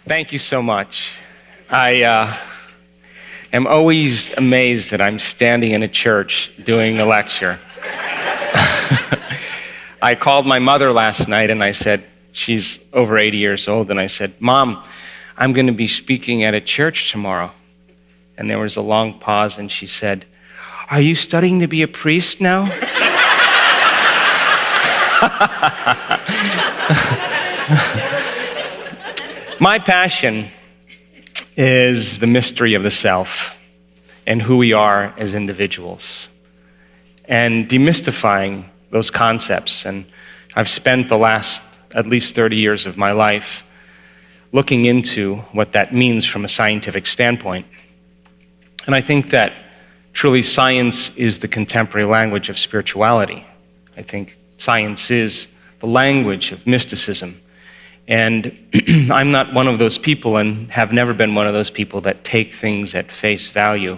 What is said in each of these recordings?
Thank you so much. I am always amazed that I'm standing in a church doing a lecture. I called my mother last night and I said, she's over 80 years old, and I said, Mom, I'm going to be speaking at a church tomorrow. And there was a long pause and she said, are you studying to be a priest now? My passion is the mystery of the self and who we are as individuals, and demystifying those concepts. And I've spent the last at least 30 years of my life looking into what that means from a scientific standpoint. And I think that truly science is the contemporary language of spirituality. I think science is the language of mysticism. And I'm not one of those people, and have never been one of those people that take things at face value,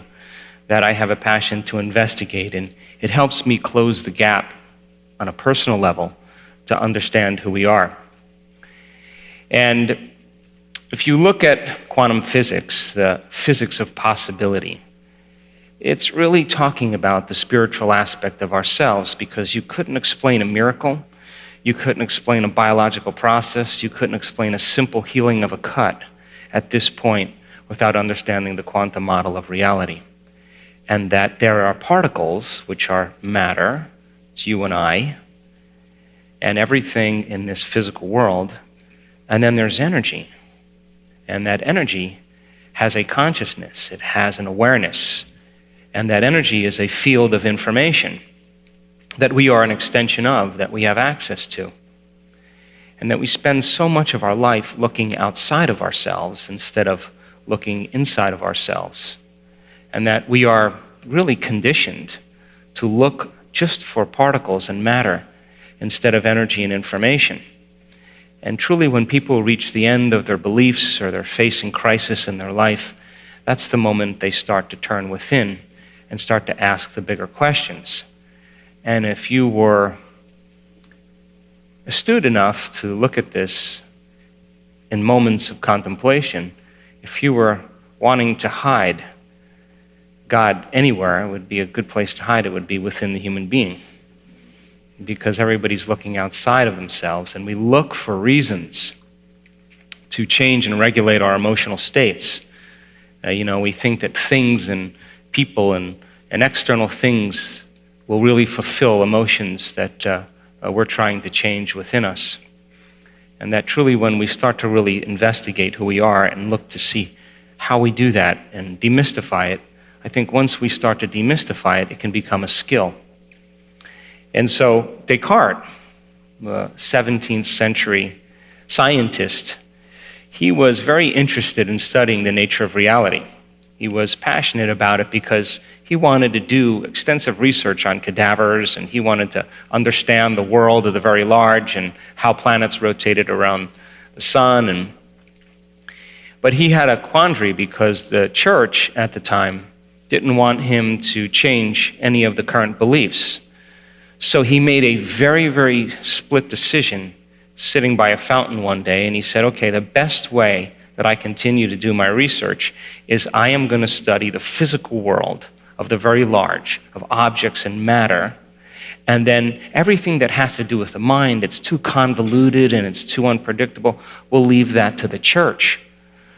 that I have a passion to investigate, and it helps me close the gap on a personal level to understand who we are. And if you look at quantum physics, the physics of possibility, it's really talking about the spiritual aspect of ourselves, because you couldn't explain a miracle. You couldn't explain a biological process. You couldn't explain a simple healing of a cut at this point without understanding the quantum model of reality. And that there are particles, which are matter, it's you and I, and everything in this physical world, and then there's energy. And that energy has a consciousness, it has an awareness, and that energy is a field of information that we are an extension of, that we have access to. And that we spend so much of our life looking outside of ourselves instead of looking inside of ourselves. And that we are really conditioned to look just for particles and matter instead of energy and information. And truly, when people reach the end of their beliefs or they're facing crisis in their life, that's the moment they start to turn within and start to ask the bigger questions. And if you were astute enough to look at this in moments of contemplation, if you were wanting to hide God anywhere, it would be a good place to hide it, would be within the human being. Because everybody's looking outside of themselves, and we look for reasons to change and regulate our emotional states. We think that things and people and external things will really fulfill emotions that we're trying to change within us. And that truly, when we start to really investigate who we are and look to see how we do that and demystify it, I think once we start to demystify it, it can become a skill. And so Descartes, the 17th century scientist, he was very interested in studying the nature of reality. He was passionate about it because he wanted to do extensive research on cadavers, and he wanted to understand the world of the very large and how planets rotated around the sun. But he had a quandary because the church at the time didn't want him to change any of the current beliefs. So he made a very, very split decision sitting by a fountain one day, and he said, okay, the best way that I continue to do my research is I am going to study the physical world of the very large, of objects and matter, and then everything that has to do with the mind, it's too convoluted and it's too unpredictable, we'll leave that to the church.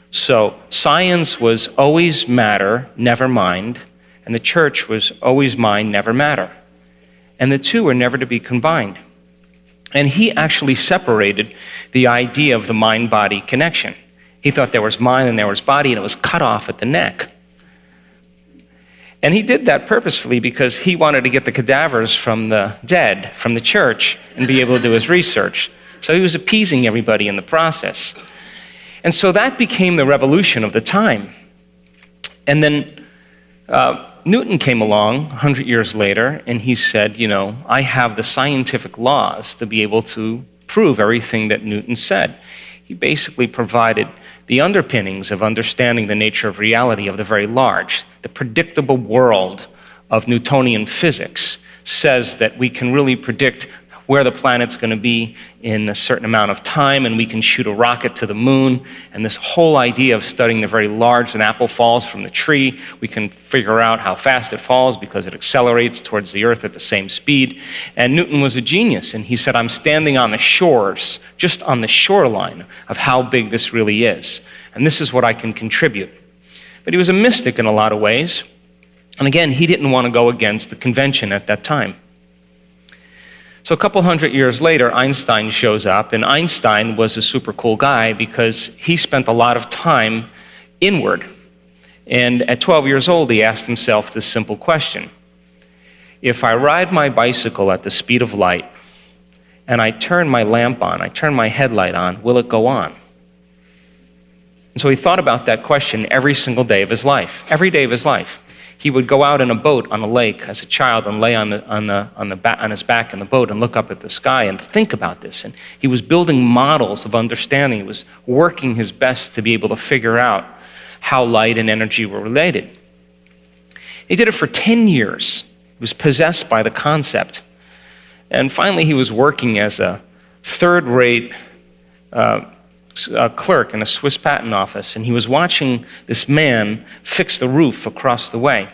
So science was always matter, never mind, and the church was always mind, never matter. And the two are never to be combined. And he actually separated the idea of the mind-body connection. He thought there was mind and there was body, and it was cut off at the neck. And he did that purposefully because he wanted to get the cadavers from the dead, from the church, and be able to do his research. So he was appeasing everybody in the process. And so that became the revolution of the time. And then Newton came along 100 years later, and he said, I have the scientific laws to be able to prove everything that Newton said. He basically provided the underpinnings of understanding the nature of reality of the very large. The predictable world of Newtonian physics says that we can really predict where the planet's going to be in a certain amount of time, and we can shoot a rocket to the moon. And this whole idea of studying the very large an apple falls from the tree, we can figure out how fast it falls because it accelerates towards the Earth at the same speed. And Newton was a genius, and he said, I'm standing on the shores, just on the shoreline of how big this really is. And this is what I can contribute. But he was a mystic in a lot of ways. And again, he didn't want to go against the convention at that time. So a couple hundred years later, Einstein shows up, and Einstein was a super cool guy because he spent a lot of time inward. And at 12 years old, he asked himself this simple question. If I ride my bicycle at the speed of light, and I turn my lamp on, I turn my headlight on, will it go on? And so he thought about that question every single day of his life, every day of his life. He would go out in a boat on a lake as a child and lay on his back in the boat and look up at the sky and think about this. And he was building models of understanding. He was working his best to be able to figure out how light and energy were related. He did it for 10 years. He was possessed by the concept. And finally, he was working as a third-rate clerk in a Swiss patent office, and he was watching this man fix the roof across the way.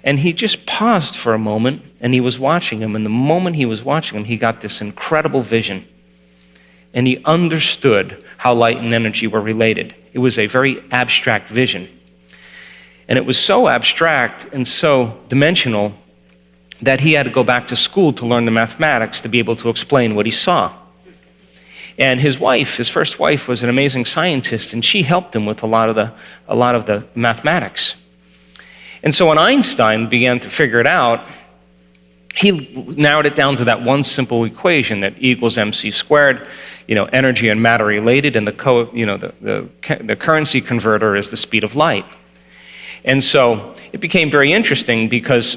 And he just paused for a moment, and he was watching him, and the moment he was watching him, he got this incredible vision. And he understood how light and energy were related. It was a very abstract vision. And it was so abstract and so dimensional that he had to go back to school to learn the mathematics to be able to explain what he saw. And his wife, his first wife, was an amazing scientist, and she helped him with a lot of the mathematics. And so when Einstein began to figure it out, he narrowed it down to that one simple equation that E equals mc squared. Energy and matter related, and the currency converter is the speed of light. And so it became very interesting because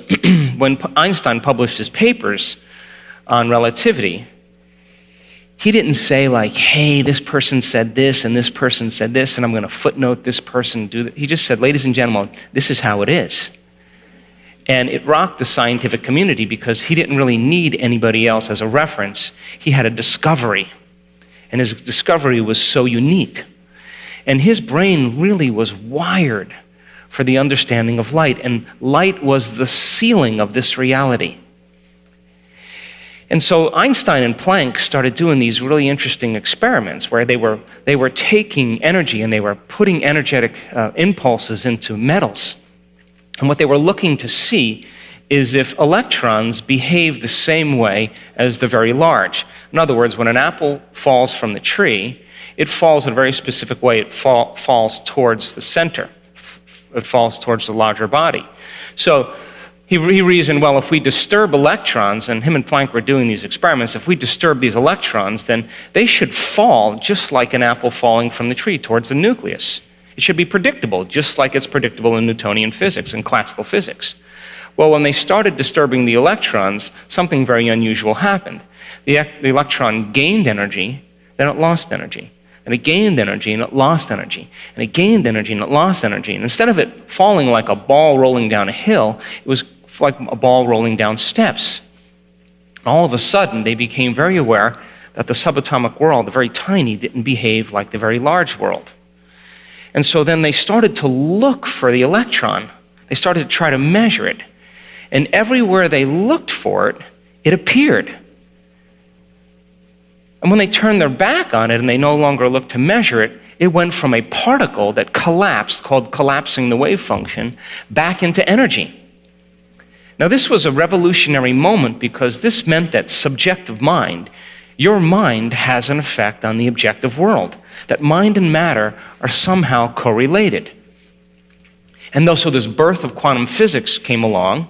when Einstein published his papers on relativity, he didn't say like, hey, this person said this and this person said this, and I'm going to footnote this person do that. He just said, ladies and gentlemen, this is how it is. And it rocked the scientific community because he didn't really need anybody else as a reference. He had a discovery, and his discovery was so unique. And his brain really was wired for the understanding of light, and light was the ceiling of this reality. And so Einstein and Planck started doing these really interesting experiments where they were taking energy and they were putting energetic impulses into metals. And what they were looking to see is if electrons behave the same way as the very large. In other words, when an apple falls from the tree, it falls in a very specific way. It falls towards the center. It falls towards the larger body. So he reasoned, well, if we disturb electrons, and him and Planck were doing these experiments, if we disturb these electrons, then they should fall just like an apple falling from the tree towards the nucleus. It should be predictable, just like it's predictable in Newtonian physics and classical physics. Well, when they started disturbing the electrons, something very unusual happened. The electron gained energy, then it lost energy. And it gained energy, and it lost energy. And it gained energy, and it lost energy. And instead of it falling like a ball rolling down a hill, it was like a ball rolling down steps. And all of a sudden, they became very aware that the subatomic world, the very tiny, didn't behave like the very large world. And so then they started to look for the electron. They started to try to measure it. And everywhere they looked for it, it appeared. And when they turned their back on it and they no longer looked to measure it, it went from a particle that collapsed, called collapsing the wave function, back into energy. Now, this was a revolutionary moment because this meant that subjective mind, your mind has an effect on the objective world, that mind and matter are somehow correlated. And so this birth of quantum physics came along,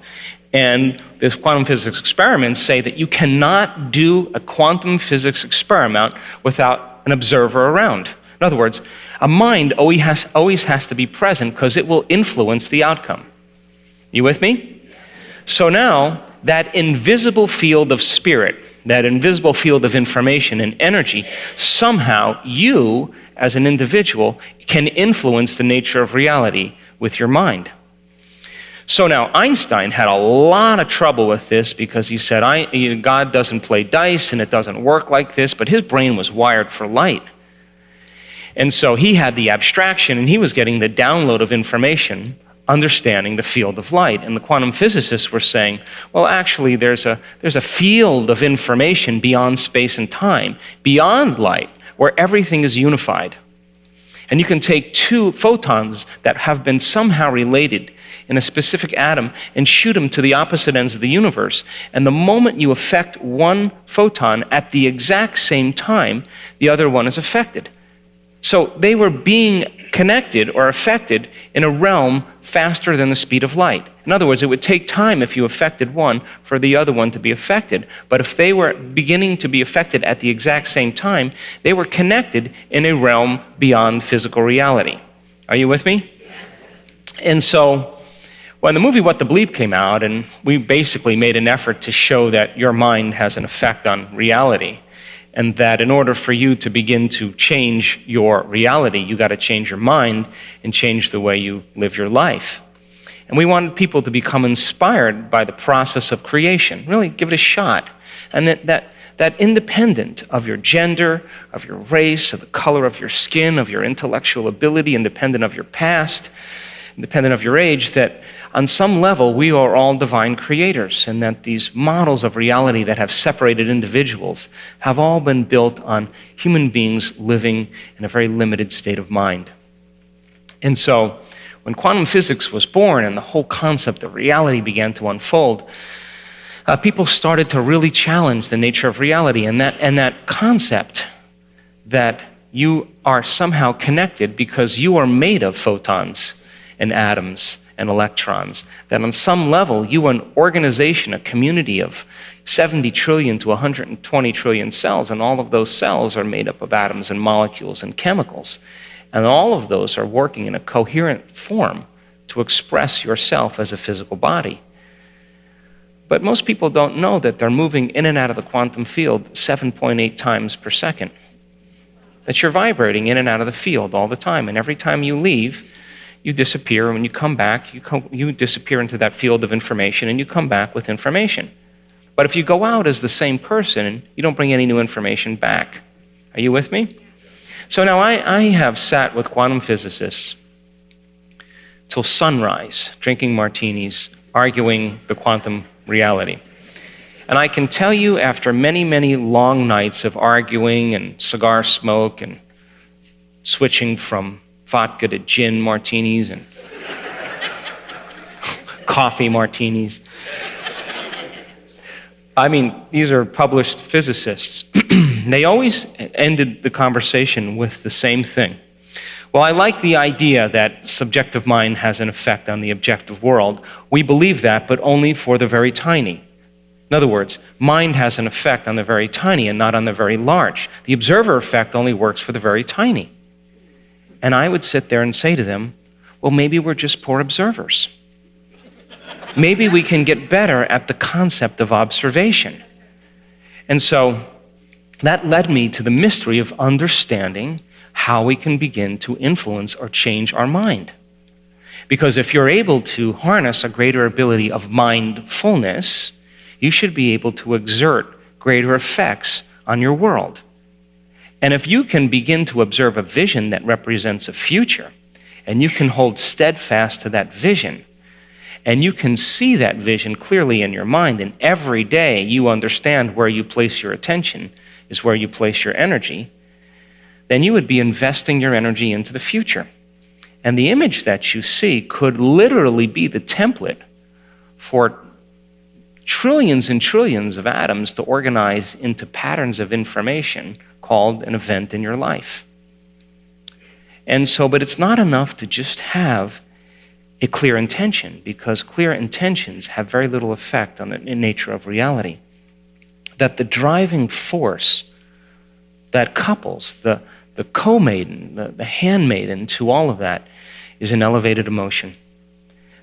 and this quantum physics experiments say that you cannot do a quantum physics experiment without an observer around. In other words, a mind always has to be present because it will influence the outcome. You with me? So now, that invisible field of spirit, that invisible field of information and energy, somehow you, as an individual, can influence the nature of reality with your mind. So now Einstein had a lot of trouble with this because he said, God doesn't play dice and it doesn't work like this, but his brain was wired for light. And so he had the abstraction and he was getting the download of information, understanding the field of light. And the quantum physicists were saying, well, actually, there's a field of information beyond space and time, beyond light, where everything is unified. And you can take two photons that have been somehow related in a specific atom and shoot them to the opposite ends of the universe. And the moment you affect one photon at the exact same time, the other one is affected. So they were being connected or affected in a realm faster than the speed of light. In other words, it would take time if you affected one for the other one to be affected. But if they were beginning to be affected at the exact same time, they were connected in a realm beyond physical reality. Are you with me? And so when the movie What the Bleep came out, and we basically made an effort to show that your mind has an effect on reality, and that in order for you to begin to change your reality, you got to change your mind and change the way you live your life. And we wanted people to become inspired by the process of creation, really give it a shot. And that independent of your gender, of your race, of the color of your skin, of your intellectual ability, independent of your past, independent of your age, that on some level we are all divine creators, and that these models of reality that have separated individuals have all been built on human beings living in a very limited state of mind. And so when quantum physics was born and the whole concept of reality began to unfold, people started to really challenge the nature of reality, and that concept that you are somehow connected because you are made of photons and atoms and electrons, that on some level you are an organization, a community of 70 trillion to 120 trillion cells, and all of those cells are made up of atoms and molecules and chemicals. And all of those are working in a coherent form to express yourself as a physical body. But most people don't know that they're moving in and out of the quantum field 7.8 times per second. That you're vibrating in and out of the field all the time, and every time you leave, you disappear, and when you come back, you disappear into that field of information, and you come back with information. But if you go out as the same person, you don't bring any new information back. Are you with me? So now I have sat with quantum physicists till sunrise, drinking martinis, arguing the quantum reality. And I can tell you, after many, many long nights of arguing and cigar smoke and switching from vodka to gin martinis and coffee martinis. I mean, these are published physicists. They always ended the conversation with the same thing. Well, I like the idea that subjective mind has an effect on the objective world. We believe that, but only for the very tiny. In other words, mind has an effect on the very tiny and not on the very large. The observer effect only works for the very tiny. And I would sit there and say to them, well, maybe we're just poor observers. Maybe we can get better at the concept of observation. And so that led me to the mystery of understanding how we can begin to influence or change our mind. Because if you're able to harness a greater ability of mindfulness, you should be able to exert greater effects on your world. And if you can begin to observe a vision that represents a future, and you can hold steadfast to that vision, and you can see that vision clearly in your mind, and every day you understand where you place your attention is where you place your energy, then you would be investing your energy into the future. And the image that you see could literally be the template for trillions and trillions of atoms to organize into patterns of information called an event in your life. And so, but it's not enough to just have a clear intention, because clear intentions have very little effect on the nature of reality. That the driving force that couples the co-maiden, the handmaiden to all of that is an elevated emotion.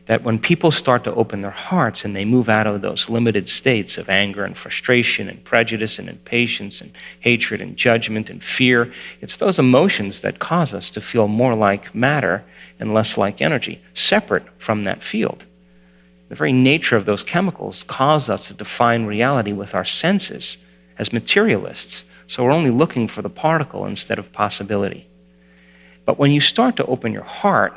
That when people start to open their hearts and they move out of those limited states of anger and frustration and prejudice and impatience and hatred and judgment and fear, it's those emotions that cause us to feel more like matter and less like energy, separate from that field. The very nature of those chemicals cause us to define reality with our senses as materialists. So we're only looking for the particle instead of possibility. But when you start to open your heart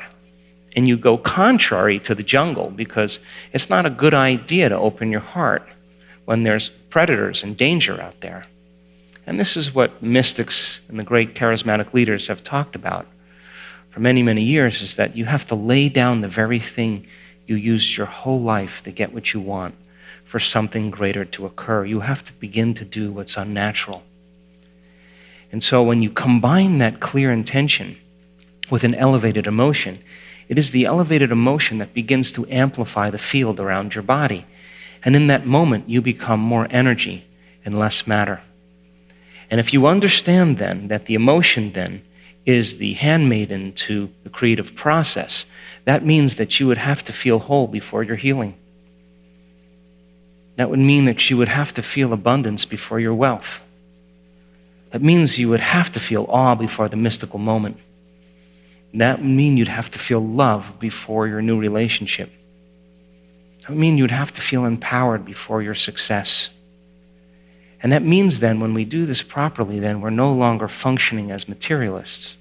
and you go contrary to the jungle, because it's not a good idea to open your heart when there's predators and danger out there. And this is what mystics and the great charismatic leaders have talked about for many, many years, is that you have to lay down the very thing you used your whole life to get what you want for something greater to occur. You have to begin to do what's unnatural. And so when you combine that clear intention with an elevated emotion, it is the elevated emotion that begins to amplify the field around your body. And in that moment, you become more energy and less matter. And if you understand then that the emotion then is the handmaiden to the creative process, that means that you would have to feel whole before your healing. That would mean that you would have to feel abundance before your wealth. That means you would have to feel awe before the mystical moment. That would mean you'd have to feel love before your new relationship. That would mean you'd have to feel empowered before your success. And that means then when we do this properly, then we're no longer functioning as materialists.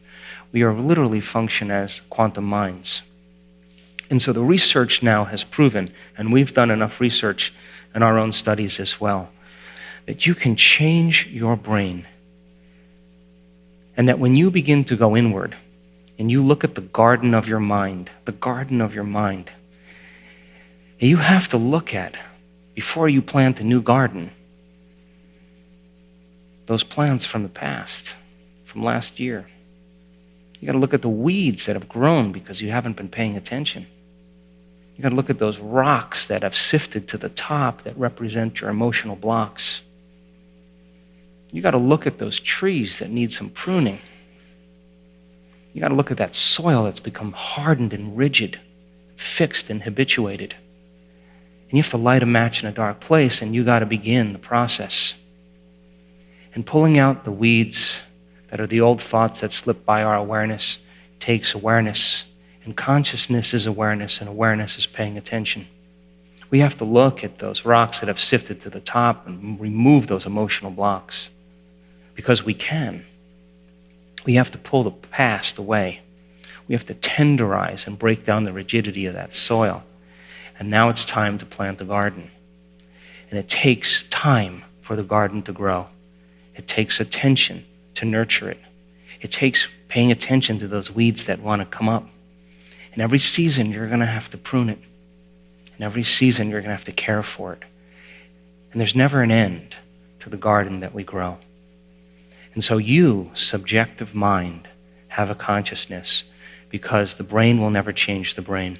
We are literally function as quantum minds. And so the research now has proven, and we've done enough research in our own studies as well, that you can change your brain. And that when you begin to go inward, and you look at the garden of your mind, you have to look at, before you plant a new garden, those plants from the past, from last year. You got to look at the weeds that have grown because you haven't been paying attention. You got to look at those rocks that have sifted to the top that represent your emotional blocks. You got to look at those trees that need some pruning. You got to look at that soil that's become hardened and rigid, fixed and habituated. And you have to light a match in a dark place, and you got to begin the process. And pulling out the weeds that are the old thoughts that slip by our awareness takes awareness. And consciousness is awareness, and awareness is paying attention. We have to look at those rocks that have sifted to the top and remove those emotional blocks. Because we can. We have to pull the past away. We have to tenderize and break down the rigidity of that soil. And now it's time to plant a garden. And it takes time for the garden to grow. It takes attention to nurture it. It takes paying attention to those weeds that want to come up. And every season, you're going to have to prune it. And every season, you're going to have to care for it. And there's never an end to the garden that we grow. And so you, subjective mind, have a consciousness, because the brain will never change the brain.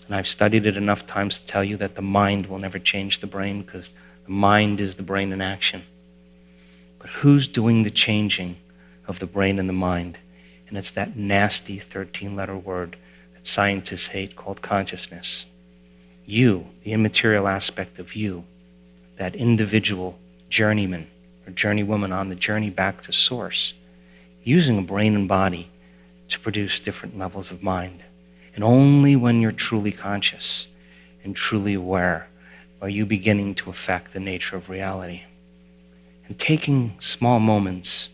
And I've studied it enough times to tell you that the mind will never change the brain, because the mind is the brain in action. But who's doing the changing of the brain and the mind? And it's that nasty 13-letter word that scientists hate called consciousness. You, the immaterial aspect of you, that individual journeyman or journeywoman on the journey back to source, using a brain and body to produce different levels of mind. And only when you're truly conscious and truly aware are you beginning to affect the nature of reality. And taking small moments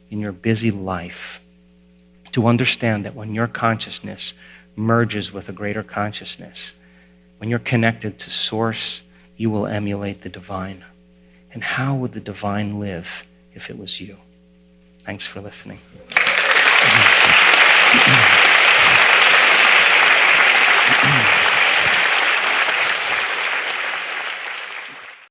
in your busy life to understand that when your consciousness merges with a greater consciousness, when you're connected to source, you will emulate the divine. And how would the divine live if it was you? Thanks for listening.